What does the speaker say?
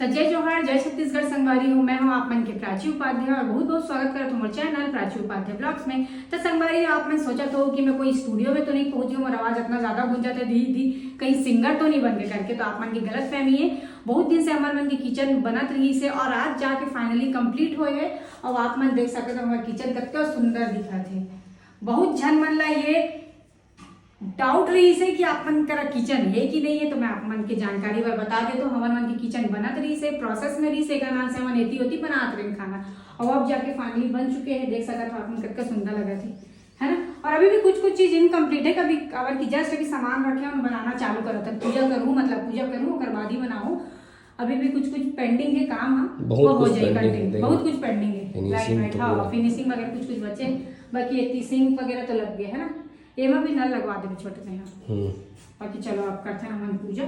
तो जय जोहार, जय छत्तीसगढ़ संगवारी हूँ। मैं हूँ आप मन के प्राची उपाध्याय और बहुत बहुत स्वागत करता हूँ चैनल प्राची उपाध्याय ब्लॉग्स में। तो संगवारी आप मैं सोचा तो कि मैं कोई स्टूडियो में तो नहीं पहुंची हूँ और आवाज इतना ज्यादा गूंज जाता है धी धी, कहीं सिंगर तो नहीं बन गए करके। तो आप मन की गलत फहमी है। बहुत दिन से हमारे मन की किचन बनत रही से और आज जाके फाइनली कंप्लीट हो गए और आप मन देख सकते हो हमारा किचन कितना सुंदर दिखा थे। बहुत झन मन ला ये डाउट रही से कि आप मन का किचन है कि नहीं है, तो मैं आप मन की जानकारी पर बता दे। तो हमारे मन की किचन बनत रही से, प्रोसेस में रही से का से हम एती होती बनात रहे खाना और अब जाके फाइनली बन चुके हैं। देख सकते हो आप मन कितना सुंदर लगा थी, है ना। और अभी भी कुछ कुछ चीज इनकम्प्लीट है, कभी अगर की जस्ट अभी सामान रखे हम बनाना चालू करो तक पूजा करूँ, मतलब पूजा करूँ और बाद ही बनाऊँ। अभी भी कुछ कुछ पेंडिंग है काम, हाँ वो हो जाए कंटिन्यू। बहुत कुछ पेंडिंग है, राइट। हाँ, फिनिशिंग वगैरह कुछ कुछ बचे, बाकी ये सिंक वगैरह तो लग गए, है ना। ये में भी नल लगवा देंगे छोटे से यहाँ। बाकी चलो आप करते हैं हम पूजा।